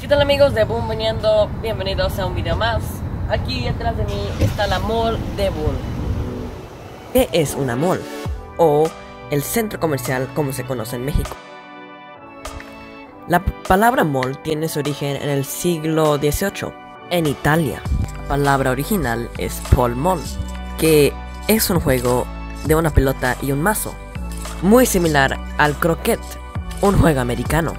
¿Qué tal amigos de Boom Viniendo? Bienvenidos a un video más. Aquí detrás de mí está la Mall de Boom. ¿Qué es una mall? O el centro comercial como se conoce en México. La palabra mall tiene su origen en el siglo XVIII, en Italia. La palabra original es pall mall, que es un juego de una pelota y un mazo, muy similar al croquet, un juego americano.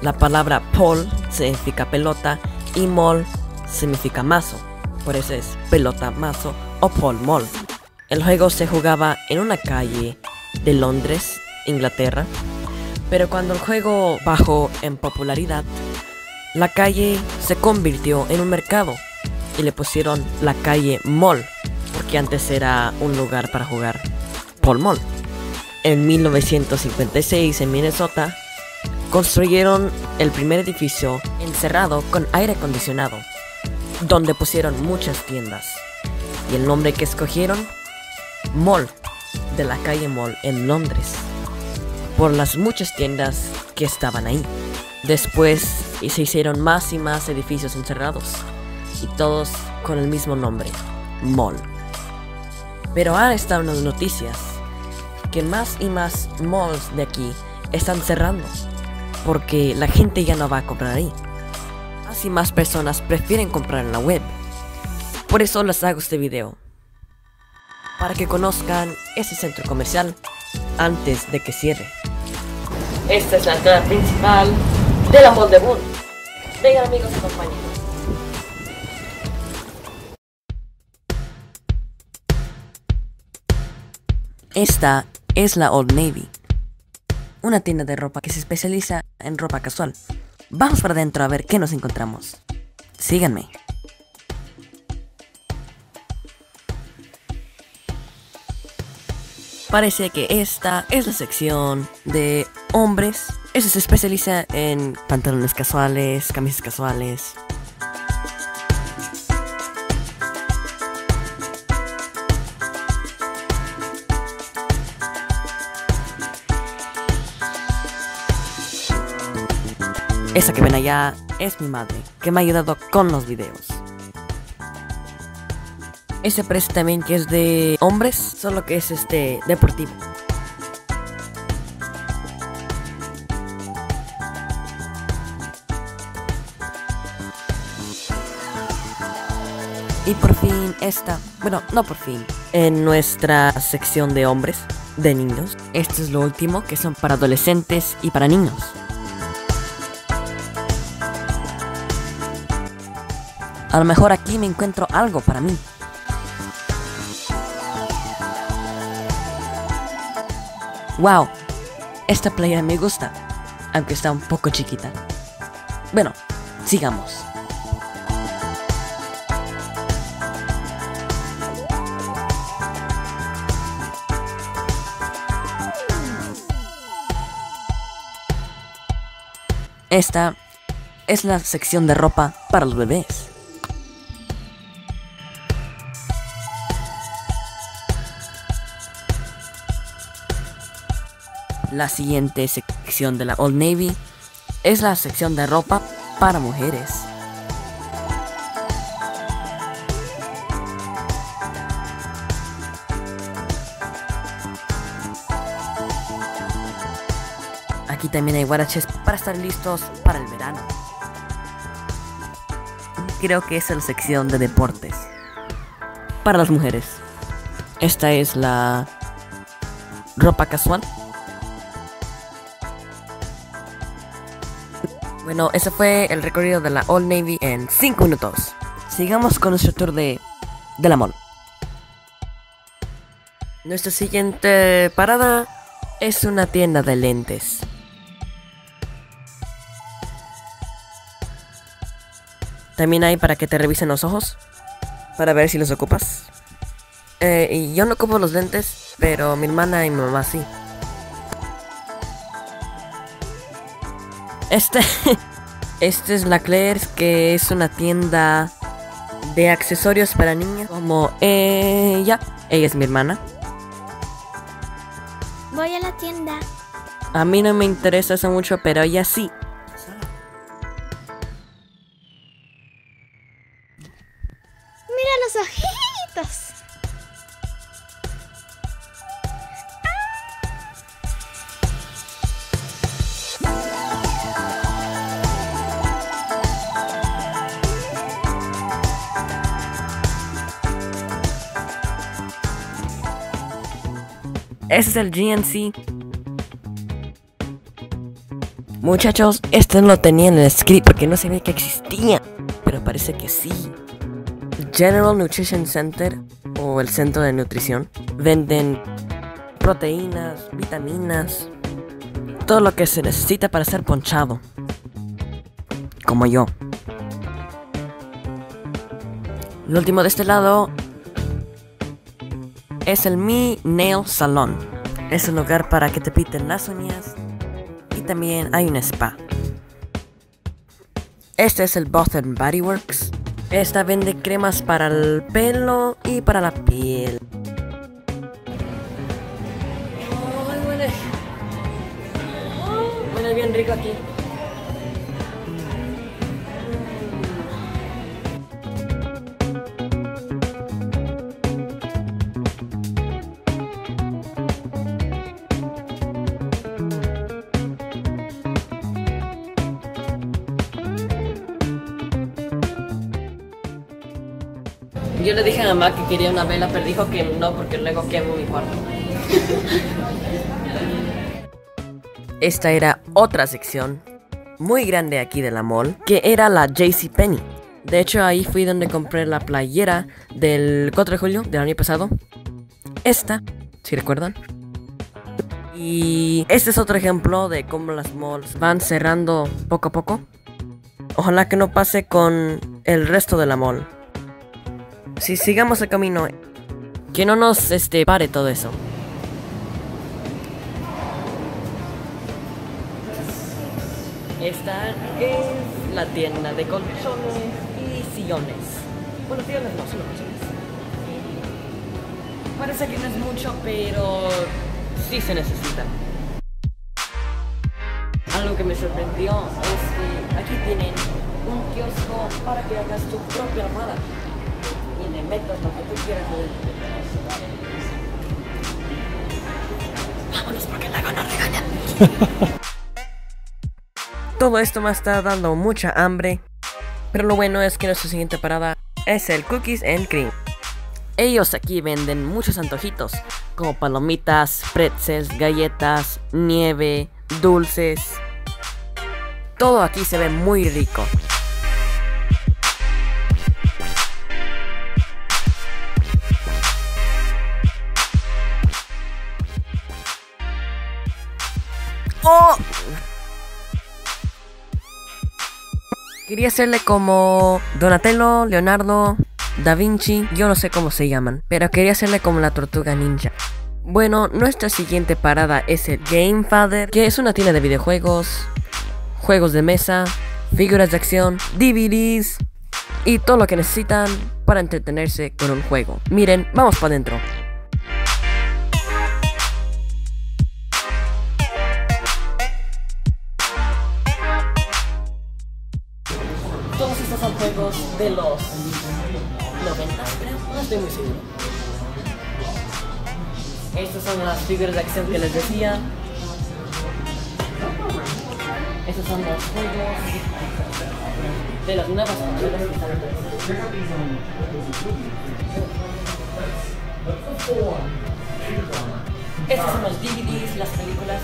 La palabra pall significa pelota y mall significa mazo, por eso es pelota mazo o pall mall. El juego se jugaba en una calle de Londres, Inglaterra, pero cuando el juego bajó en popularidad, la calle se convirtió en un mercado y le pusieron la calle Mall, porque antes era un lugar para jugar pall mall. En 1956 en Minnesota construyeron el primer edificio encerrado con aire acondicionado, donde pusieron muchas tiendas, y el nombre que escogieron, Mall, de la calle Mall en Londres, por las muchas tiendas que estaban ahí. Después se hicieron más y más edificios encerrados, y todos con el mismo nombre, Mall. Pero ahora están las noticias que más y más malls de aquí están cerrando, porque la gente ya no va a comprar ahí. Más y más personas prefieren comprar en la web. Por eso les hago este video, para que conozcan ese centro comercial antes de que cierre. Esta es la entrada principal de la Mall de Boom. Vengan amigos, acompáñenme. Esta es la Old Navy, una tienda de ropa que se especializa en ropa casual. Vamos para adentro a ver qué nos encontramos. Síganme. Parece que esta es la sección de hombres. Eso se especializa en pantalones casuales, camisas casuales. Esa que ven allá es mi madre, que me ha ayudado con los videos. Ese parece también que es de hombres, solo que es deportivo. Y por fin esta, bueno, no por fin, en nuestra sección de hombres, de niños. Esto es lo último, que son para adolescentes y para niños. A lo mejor aquí me encuentro algo para mí. Wow, esta playera me gusta, aunque está un poco chiquita. Bueno, sigamos. Esta es la sección de ropa para los bebés. La siguiente sección de la Old Navy es la sección de ropa para mujeres. Aquí también hay guaraches para estar listos para el verano. Creo que esa es la sección de deportes para las mujeres. Esta es la ropa casual. Bueno, ese fue el recorrido de la Old Navy en 5 minutos. Sigamos con nuestro tour de la mall. Nuestra siguiente parada es una tienda de lentes. También hay para que te revisen los ojos, para ver si los ocupas. Y yo no ocupo los lentes, pero mi hermana y mi mamá sí. Esta es la Claire's, que es una tienda de accesorios para niñas, como ella es mi hermana. Voy a la tienda. A mí no me interesa eso mucho, pero ella sí. ojitos. Ese es el GNC. Muchachos, este no lo tenía en el script porque no sabía que existía, pero parece que sí. General Nutrition Center, o el centro de nutrición, venden proteínas, vitaminas, todo lo que se necesita para ser ponchado, como yo. Lo último de este lado es el Mi Nail Salon. Es un lugar para que te pinten las uñas y también hay un spa. Este es el Bath and Body Works. Esta vende cremas para el pelo y para la piel. Oh, huele bien rico aquí. Yo le dije a mamá que quería una vela, pero dijo que no porque luego quemo mi cuarto. Esta era otra sección muy grande aquí de la mall, que era la JCPenney. De hecho, ahí fui donde compré la playera del 4 de julio del año pasado. Esta, si recuerdan. Y este es otro ejemplo de cómo las malls van cerrando poco a poco. Ojalá que no pase con el resto de la mall. Si sigamos el camino, que no nos pare todo eso. Esta es la tienda de colchones y sillones. Bueno, sillones no, solo colchones. Parece que no es mucho, pero sí se necesita. Algo que me sorprendió es que aquí tienen un kiosco para que hagas tu propia almohada. Y le metas lo que tú quieras. Vámonos porque luego nos regañan. Todo esto me está dando mucha hambre, pero lo bueno es que nuestra siguiente parada es el Cookies and Cream. Ellos aquí venden muchos antojitos, como palomitas, pretzels, galletas, nieve, dulces. Todo aquí se ve muy rico. ¡Oh! Quería hacerle como Donatello, Leonardo, Da Vinci, yo no sé cómo se llaman, pero quería hacerle como la Tortuga Ninja. Bueno, nuestra siguiente parada es el Game Father, que es una tienda de videojuegos, juegos de mesa, figuras de acción, DVDs y todo lo que necesitan para entretenerse con un juego. Miren, vamos para adentro. Todos estos son juegos de los 90, creo, no estoy muy seguro. Estas son las figuras de acción que les decía. Estos son los juegos de las nuevas consolas que están aquí. Estos son los DVDs, las películas.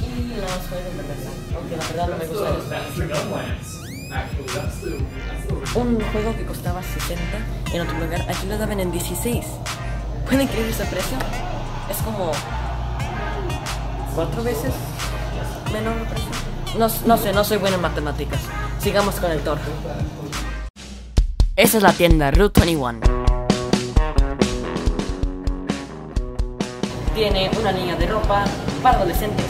Y los juegos de mesa, aunque la verdad no me gusta eso. Un juego que costaba 60 en otro lugar, aquí lo daban en 16. ¿Pueden creer ese precio? Es como 4 veces menor el precio. No sé, no soy buena en matemáticas. Sigamos con el tour. Esa es la tienda Route 21. Tiene una línea de ropa para adolescentes.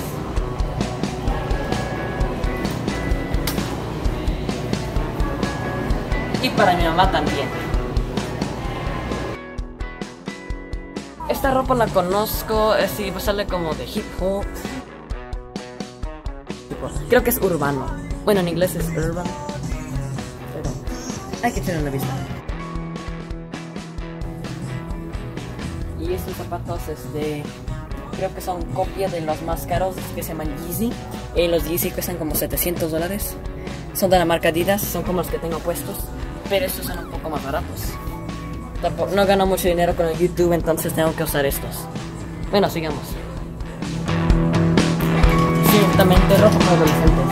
Y para mi mamá también. Esta ropa la conozco, así sale como de hip hop. Creo que es urbano. Bueno, en inglés es urban. hay que echarle una vista. Y estos zapatos, creo que son copia de los más caros que se llaman Yeezy. Los Yeezy cuestan como $700. Son de la marca Adidas, son como los que tengo puestos, pero estos son un poco más baratos. No gano mucho dinero con el YouTube, entonces tengo que usar estos. Bueno, sigamos. Ciertamente ropa para adolescentes.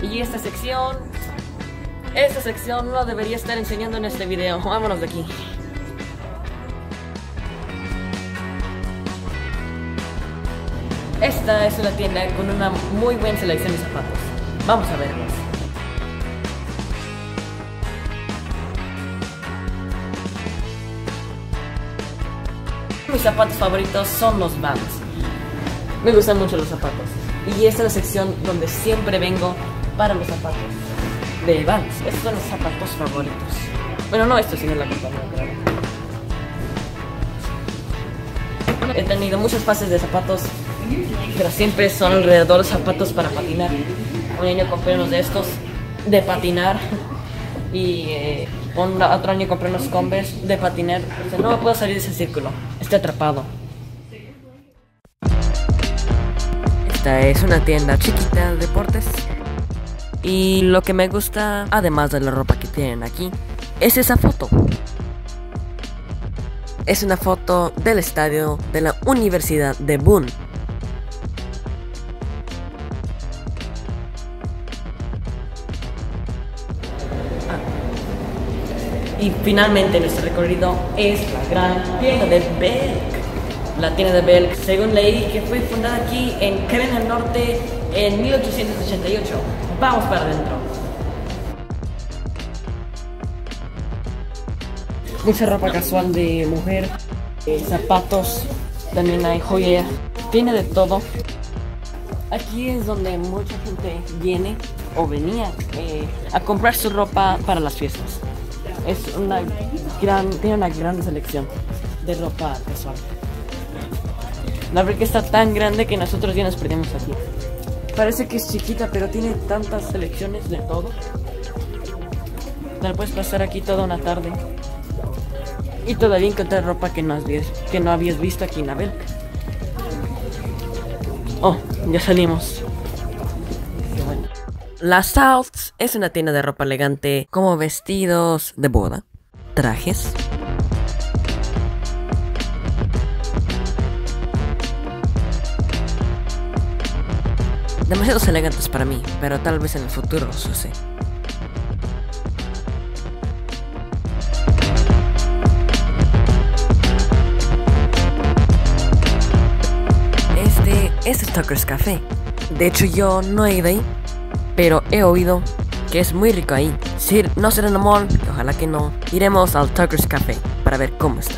Y esta sección no debería estar enseñando en este video. Vámonos de aquí. Esta es una tienda con una muy buena selección de zapatos. Vamos a verlos. Mis zapatos favoritos son los Vans. Me gustan mucho los zapatos. Y esta es la sección donde siempre vengo para los zapatos de Vans. Estos son los zapatos favoritos. Bueno, no estos, sino la compañía, claro. He tenido muchas fases de zapatos, pero siempre son alrededor de zapatos para patinar. Un año compré unos de estos de patinar y otro año compré unos Converse de patinar. O sea, no me puedo salir de ese círculo, estoy atrapado. Esta es una tienda chiquita de deportes y lo que me gusta, además de la ropa que tienen aquí, es esa foto. Es una foto del estadio de la Universidad de Boone. Y finalmente nuestro recorrido es la gran tienda de Belk. La tienda de Belk, según leí, que fue fundada aquí en Carolina del Norte en 1888. Vamos para adentro. Mucha ropa casual de mujer, zapatos, también hay joyería, tiene de todo. Aquí es donde mucha gente viene o venía a comprar su ropa para las fiestas. Tiene una gran selección de ropa casual. La verdad que está tan grande que nosotros ya nos perdimos aquí. Parece que es chiquita, pero tiene tantas selecciones de todo. Te la puedes pasar aquí toda una tarde y todavía encontrar ropa que no habías visto aquí en la Belk. Oh, ya salimos. Bueno. La Souths es una tienda de ropa elegante, como vestidos de boda, trajes, demasiados elegantes para mí, pero tal vez en el futuro los use. Este es Tucker's Café. De hecho, yo no he ido ahí, pero he oído que es muy rico ahí. Si no será en el mall, ojalá que no, iremos al Tucker's Café para ver cómo está.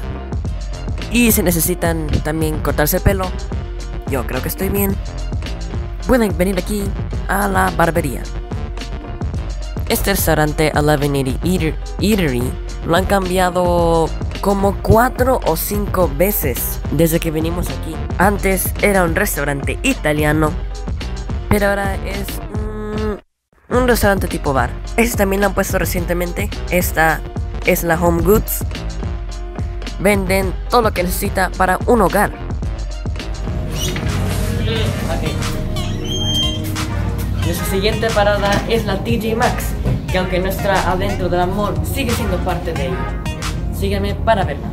Y si necesitan también cortarse el pelo, yo creo que estoy bien, pueden venir aquí a la barbería. Este restaurante 1180 Eatery lo han cambiado como 4 o 5 veces desde que venimos aquí. Antes era un restaurante italiano, pero ahora es un restaurante tipo bar. Este también lo han puesto recientemente. Esta es la Home Goods. Venden todo lo que necesita para un hogar. Nuestra siguiente parada es la TJ Maxx, que aunque no está adentro de la mall, sigue siendo parte de ella. Sígueme para verla.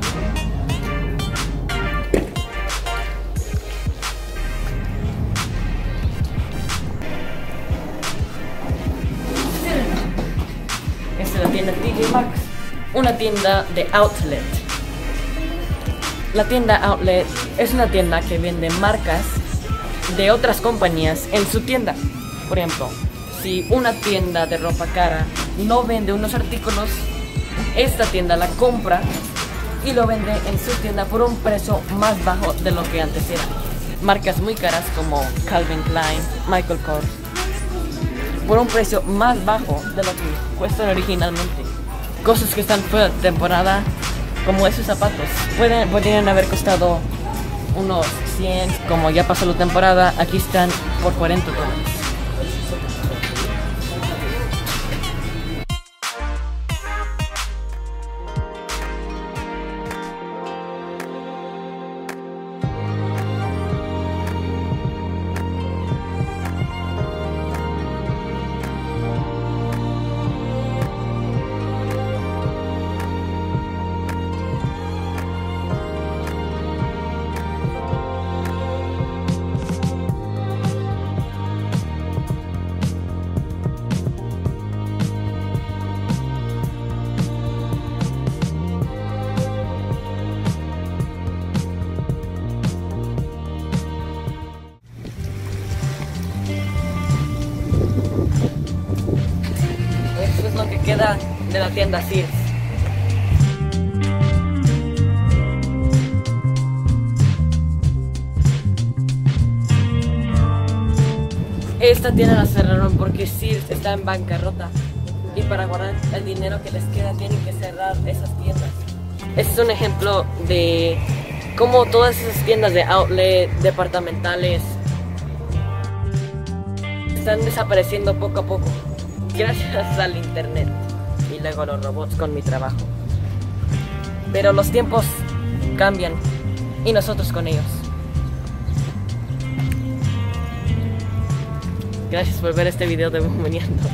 Esta es la tienda TJ Maxx, una tienda de outlet. La tienda outlet es una tienda que vende marcas de otras compañías en su tienda. Por ejemplo, si una tienda de ropa cara no vende unos artículos, esta tienda la compra y lo vende en su tienda por un precio más bajo de lo que antes era. Marcas muy caras como Calvin Klein, Michael Kors, por un precio más bajo de lo que cuestan originalmente. Cosas que están fuera de temporada, como esos zapatos, podrían haber costado unos 100, como ya pasó la temporada, aquí están por $40. Esto es lo que queda de la tienda Sears. Esta tienda la cerraron porque Sears está en bancarrota y para guardar el dinero que les queda tienen que cerrar esas tiendas. Este es un ejemplo de cómo todas esas tiendas de outlet, departamentales, están desapareciendo poco a poco gracias al internet y luego a los robots con mi trabajo. Pero los tiempos cambian y nosotros con ellos. Gracias por ver este video de Bumeneando.